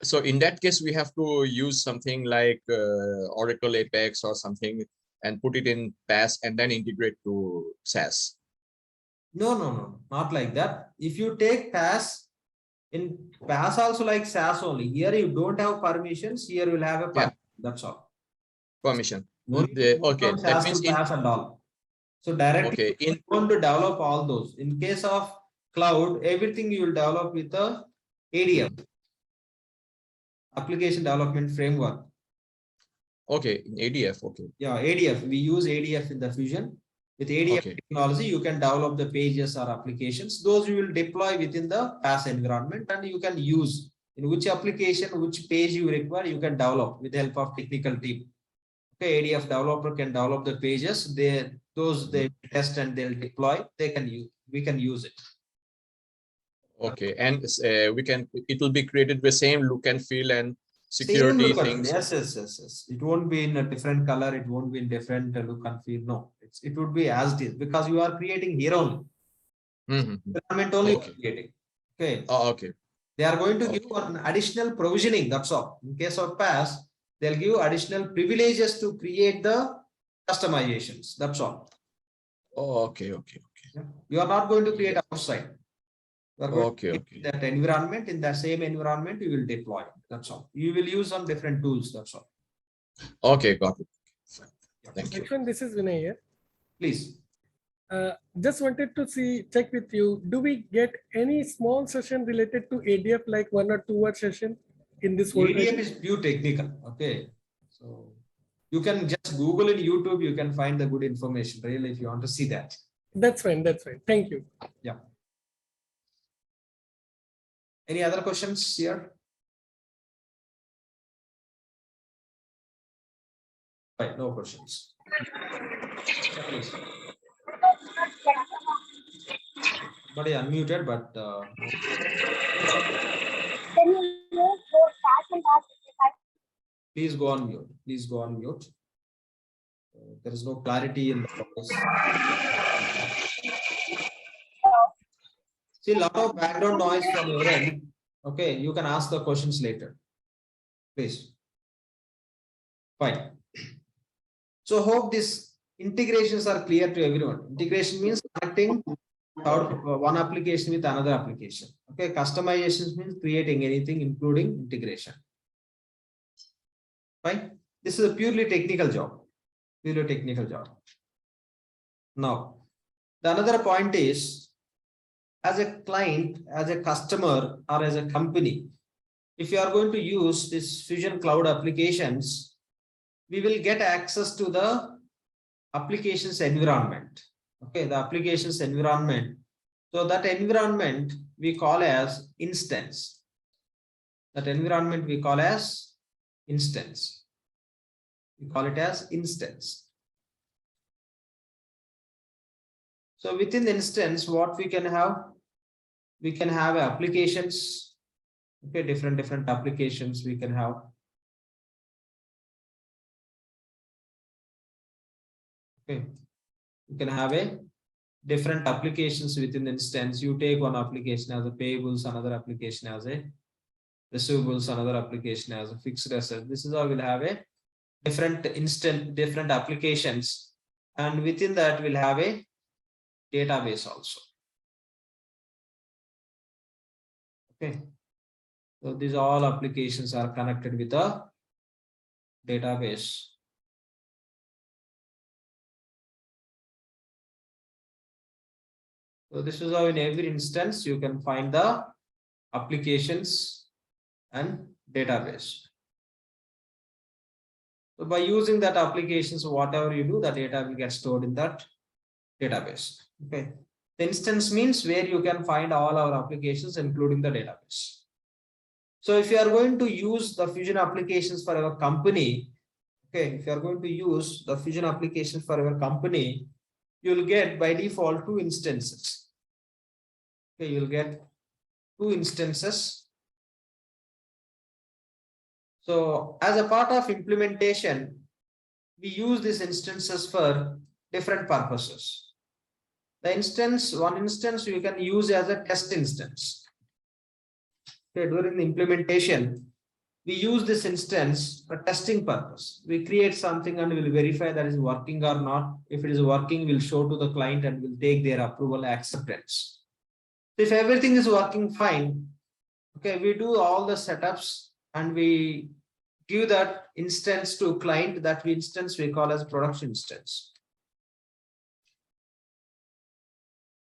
So in that case, we have to use something like Oracle Apex or something and put it in PaaS and then integrate to SaaS. No, not like that. If you take PaaS, in PaaS also like SaaS only. Here you don't have permissions. Here you will have a permission. Yeah. That's all. Permission. Okay, that means in PaaS and all. So directly you want to develop all those. In case of cloud, everything you will develop with the ADF. application development framework. Okay, in ADF. Okay. Yeah, ADF. We use ADF in the Fusion. With ADF Okay. technology, you can develop the pages or applications. Those you will deploy within the PaaS environment, and you can use in which application, which page you require, you can develop with the help of technical team. Okay, ADF developer can develop the pages. They test and they'll deploy. They can use. We can use it. Okay, and it will be created with same look and feel and Same security look and things. yes. It won't be in a different color. It won't be in different look and feel. No, it would be as it is because you are creating here only. Environment only Okay. creating. Okay. Oh, okay. They are going to give an additional provisioning. That's all. In case of PaaS, they'll give additional privileges to create the customizations. That's all. Oh, okay. You are not going to create outside. You are going Okay. to create that environment. In that same environment, you will deploy. That's all. You will use some different tools. That's all. Okay, got it. Thank you. LAXMAN, this is Vinay here. Please. Just wanted to check with you. Do we get any small session related to ADF, like 1 or 2 hour session in this whole ADF training? is pure technical. Okay. So you can just Google in YouTube. You can find the good information really if you want to see that. That's fine. Thank you. Yeah. Any other questions here? Right, no questions. Please. Somebody unmuted, but please go on mute. Please go on mute. There is no clarity in the focus. See, a lot of background noise from your end. Okay, you can ask the questions later. Please. Fine. So hope these integrations are clear to everyone. Integration means connecting one application with another application. Okay, customizations means creating anything, including integration. Fine. This is a purely technical job. Purely technical job. Now, the another point is, as a client, as a customer, or as a company, if you are going to use this Fusion Cloud applications, we will get access to the applications environment. Okay, the applications environment. So that environment we call as instance. That environment we call as instance. We call it as instance. So within the instance, what we can have applications. Okay, different applications we can have. Okay, you can have a different applications within the instance. You take one application as a payables, another application as a receivables, another application as a fixed asset. This is how we'll have a different applications, and within that we'll have a database also. Okay, so these all applications are connected with a database. So this is how in every instance you can find the applications and database. So by using that applications, whatever you do, the data will get stored in that database. Okay. The instance means where you can find all our applications, including the database. So if you are going to use the Fusion applications for our company, okay, if you are going to use the Fusion applications for our company, you will get by default 2 instances. Okay, you will get 2 instances. So as a part of implementation, we use these instances for different purposes. The instance, one instance you can use as a test instance. Okay, during the implementation, we use this instance for testing purpose. We create something and we'll verify that is working or not. If it is working, we'll show to the client and we'll take their approval acceptance. If everything is working fine, okay, we do all the setups and we give that instance to client. That instance we call as production instance.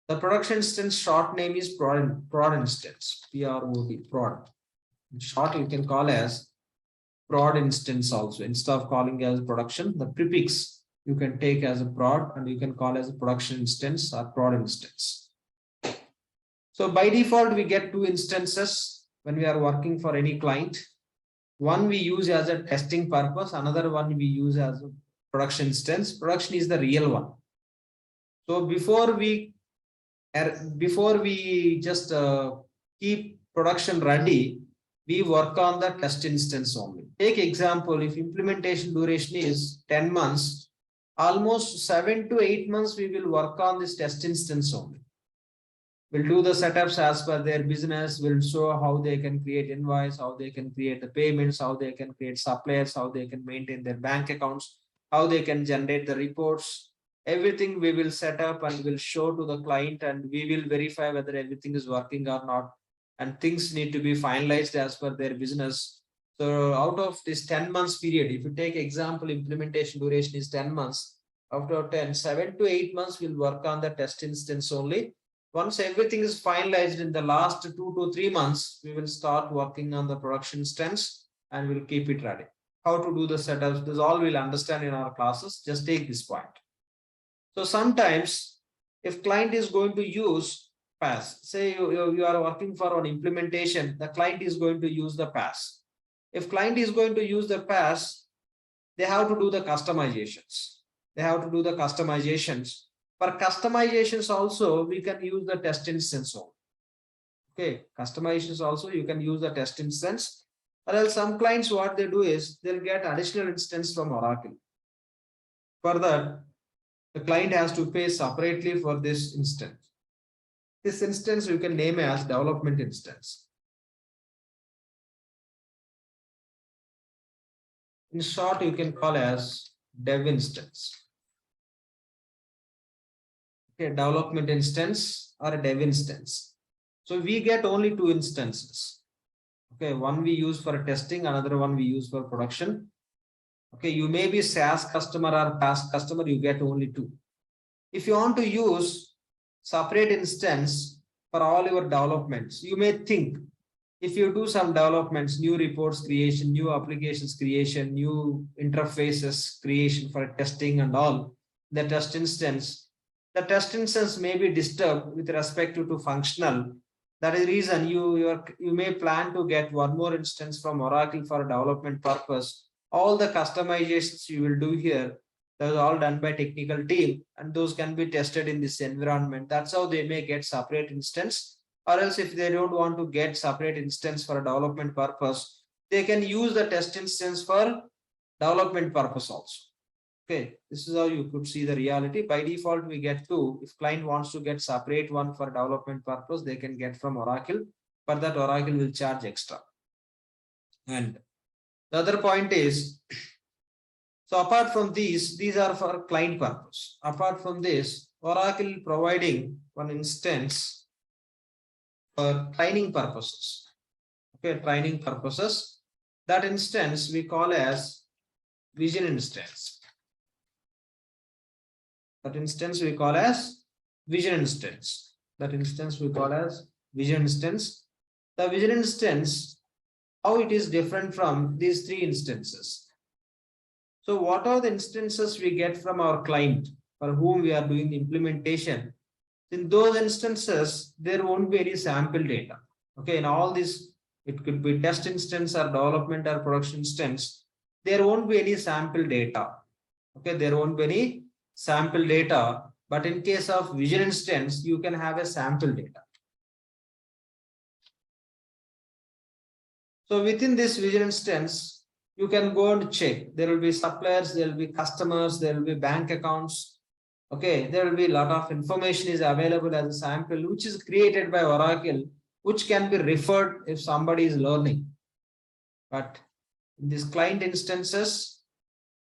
The production instance short name is prod instance, PROD, prod. In short, you can call as prod instance also. Instead of calling as production, the prefix you can take as a prod and you can call as a production instance or prod instance. So by default, we get two instances when we are working for any client. One we use as a testing purpose, another one we use as a production instance. Production is the real one. So before we just keep production ready, we work on the test instance only. Take example, if implementation duration is 10 months, almost 7 to 8 months we will work on this test instance only. We'll do the setups as per their business. We'll show how they can create invoice, how they can create the payments, how they can create suppliers, how they can maintain their bank accounts, how they can generate the reports. Everything we will set up and will show to the client, and we will verify whether everything is working or not. And things need to be finalized as per their business. So out of this 10 months period, if you take example, implementation duration is 10 months. After 7 to 8 months, we'll work on the test instance only. Once everything is finalized in the last 2 to 3 months, we will start working on the production instance and we'll keep it ready. How to do the setups, this all we'll understand in our classes. Just take this point. So sometimes if client is going to use PaaS, say you are working for an implementation, the client is going to use the PaaS. If client is going to use the PaaS, they have to do the customizations. For customizations also, we can use the test instance only. Okay, customizations also, you can use the test instance. Or else some clients, what they do is, they'll get additional instance from Oracle. For that, the client has to pay separately for this instance. This instance you can name as development instance. In short, you can call as dev instance. Okay, development instance or a dev instance. So we get only two instances. Okay, one we use for testing, another one we use for production. Okay, you may be SaaS customer or PaaS customer, you get only two. If you want to use separate instance for all your developments, you may think if you do some developments, new reports creation, new applications creation, new interfaces creation for testing and all, the test instance may be disturbed with respect to functional. That is the reason you may plan to get one more instance from Oracle for a development purpose. All the customizations you will do here, those are all done by technical team, and those can be tested in this environment. That's how they may get separate instance. Or else if they don't want to get separate instance for a development purpose, they can use the test instance for development purpose also. Okay, this is how you could see the reality. By default, we get two. If client wants to get separate one for development purpose, they can get from Oracle. For that, Oracle will charge extra. And the other point is, so apart from these are for client purpose. Apart from this, Oracle providing one instance for training purposes. Okay, training purposes. That instance we call as vision instance. That instance we call as vision instance. That instance we call as vision instance. The vision instance, how it is different from these three instances. So what are the instances we get from our client for whom we are doing the implementation? In those instances, there won't be any sample data. Okay, in all this, it could be test instance or development or production instance. There won't be any sample data. Okay, there won't be any sample data. But in case of vision instance, you can have a sample data. So within this vision instance, you can go and check. There will be suppliers, there will be customers, there will be bank accounts. Okay, there will be a lot of information is available as a sample, which is created by Oracle, which can be referred if somebody is learning. But in these client instances,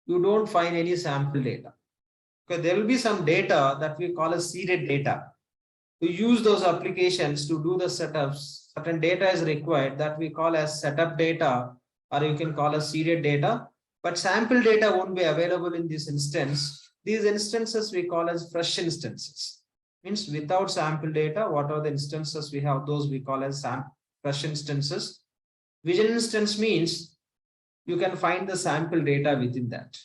you don't find any sample data. Okay, there will be some data that we call as seeded data. To use those applications to do the setups, certain data is required that we call as setup data, or you can call as seeded data. But sample data won't be available in this instance. These instances we call as fresh instances. Means without sample data, what are the instances we have? Those we call as fresh instances. Vision instance means you can find the sample data within that.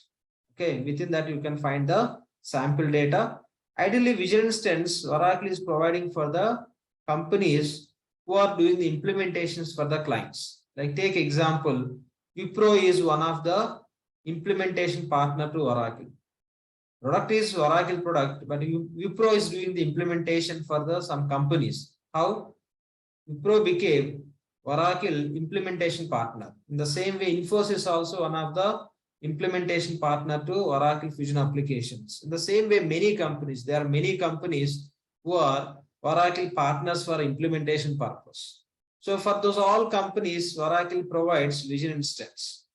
Okay, within that you can find the sample data. Ideally, Vision Instance, Oracle is providing for the companies who are doing the implementations for the clients. Like take example, Wipro is one of the implementation partner to Oracle. Product is Oracle product, but Wipro is doing the implementation for the some companies. How? Wipro became Oracle implementation partner. In the same way, Infosys also one of the implementation partner to Oracle Fusion applications. In the same way, many companies, there are many companies who are Oracle partners for implementation purpose. So for those all companies, Oracle provides Vision Instance.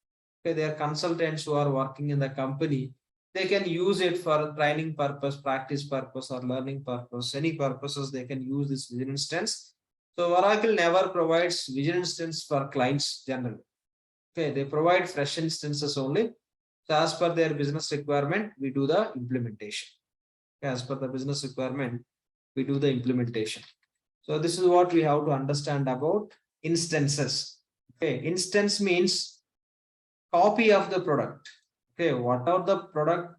Okay, they are consultants who are working in the company. They can use it for training purpose, practice purpose, or learning purpose. Any purposes they can use this Vision Instance. So Oracle never provides Vision Instance for clients generally. Okay, they provide fresh instances only. So as per their business requirement, we do the implementation. Okay, as per the business requirement, we do the implementation. So this is what we have to understand about instances. Okay, instance means copy of the product. Okay, whatever the product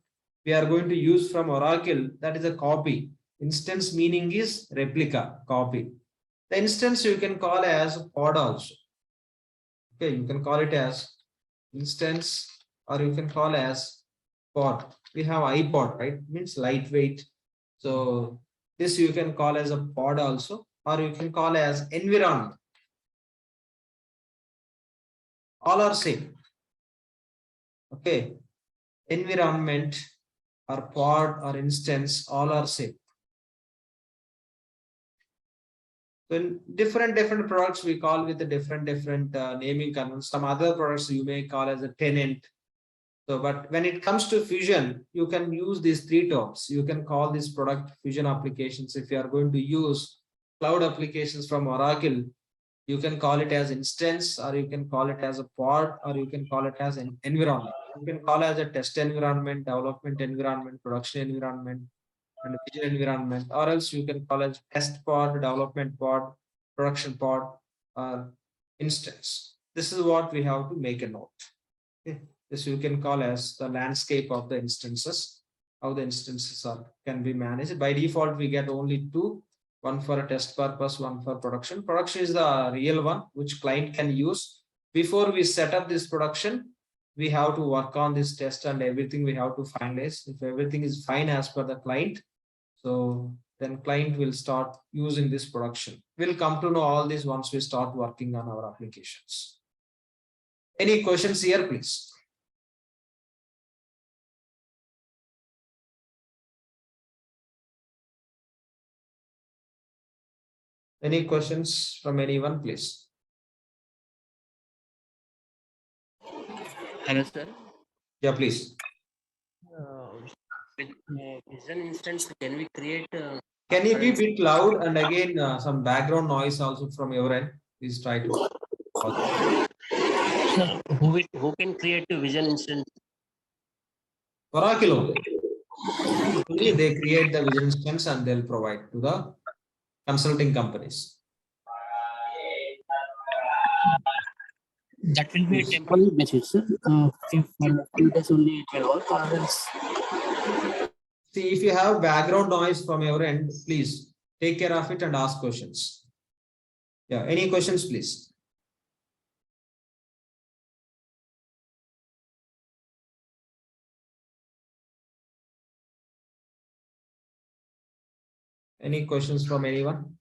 we are going to use from Oracle, that is a copy. Instance meaning is replica, copy. The instance you can call as pod also. Okay, you can call it as instance or you can call as pod. We have iPod, right? Means lightweight. So this you can call as a pod also, or you can call as environment. All are same. Okay, environment or pod or instance, all are same. So in different products we call with the different naming conventions. Some other products you may call as a tenant. So, but when it comes to Fusion, you can use these three terms. You can call this product Fusion applications. If you are going to use cloud applications from Oracle, you can call it as instance, or you can call it as a pod, or you can call it as an environment. You can call it as a test environment, development environment, production environment, and Vision environment, or else you can call it test pod, development pod, production pod, or instance. This is what we have to make a note. Okay. This you can call as the landscape of the instances, how the instances can be managed. By default, we get only two, one for a test purpose, one for production. Production is the real one, which client can use. Before we set up this production, we have to work on this test and everything we have to finalize. If everything is fine as per the client, so then client will start using this production. We'll come to know all this once we start working on our applications. Any questions here, please? Any questions from anyone, please? Hello, sir. Yeah, please. With Vision Instance, can we create? Can you be a bit loud and again some background noise also from your end? Please try to. Who can create a Vision Instance? Oracle only. They create the Vision Instance and they'll provide to the consulting companies. That will be a temporary basis, sir. If for 2 days only it will work, or else. See, if you have background noise from your end, please take care of it and ask questions. Yeah, any questions, please? Any questions from anyone?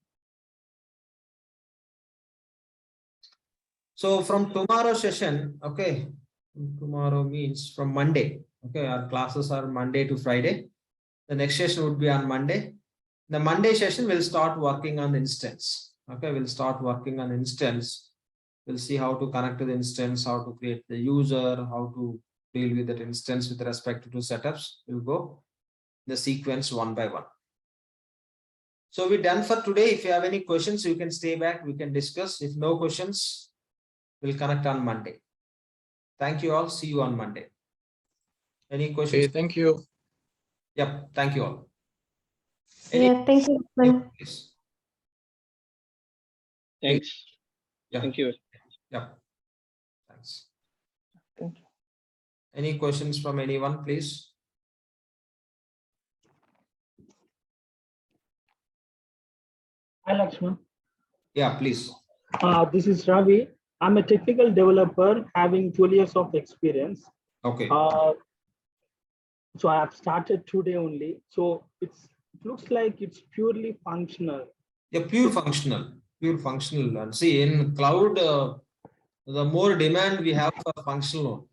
So from tomorrow session, okay, tomorrow means from Monday. Okay, our classes are Monday to Friday. The next session would be on Monday. The Monday session will start working on the instance. Okay, we'll start working on instance. We'll see how to connect to the instance, how to create the user, how to deal with that instance with respect to setups. We'll go the sequence one by one. So we're done for today. If you have any questions, you can stay back. We can discuss. If no questions, we'll connect on Monday. Thank you all. See you on Monday. Any questions? Okay, thank you. Yep. Thank you all. Yeah, thank you. Please. Thanks. Yeah. Thank you. Yep. Thanks. Any questions from anyone, please? Hi, Lakshman. Yeah, please. This is Ravi. I'm a technical developer having 12 years of experience. Okay. So I have started today only. So it looks like it's purely functional. Yeah, pure functional. And see, in cloud, the more demand we have for functional.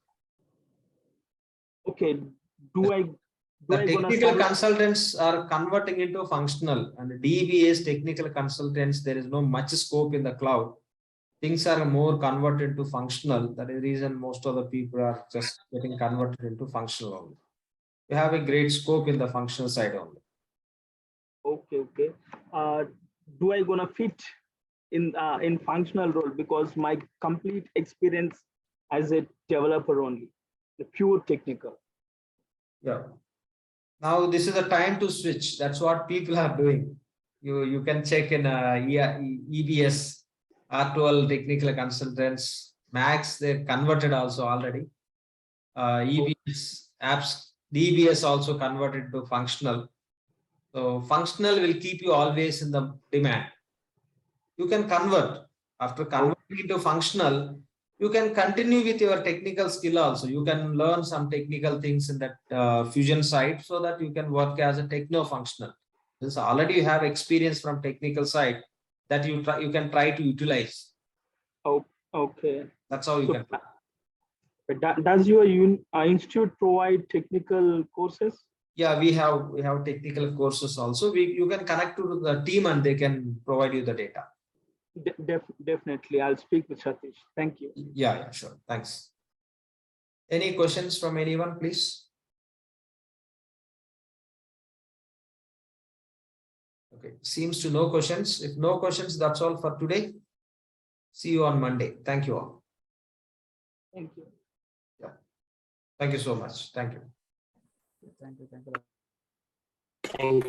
Okay. Do I The gonna technical submit- consultants are converting into functional, and DBAs, technical consultants, there is no much scope in the cloud. Things are more converted to functional. That is the reason most of the people are just getting converted into functional only. We have a great scope in the functional side only. Okay. Do I gonna fit in functional role, because my complete experience as a developer only, the pure technical. Yeah. Now this is the time to switch. That's what people are doing. You can check in EBS, R12 technical consultants, Max, they're converted also already. EBS apps, DBS also converted to functional. So functional will keep you always in the demand. You can convert. After converting into functional, you can continue with your technical skill also. You can learn some technical things in that fusion side so that you can work as a techno-functional. Since already you have experience from technical side that you can try to utilize. Oh, okay. That's how you So, can do. does your institute provide technical courses? Yeah, we have technical courses also. You can connect to the team and they can provide you the data. Definitely, I'll speak with Satish. Thank you. Yeah, sure. Thanks. Any questions from anyone, please? Okay, seems to no questions. If no questions, that's all for today. See you on Monday. Thank you all. Thank you. Yeah. Thank you so much. Thank you. Thank you. Thank you.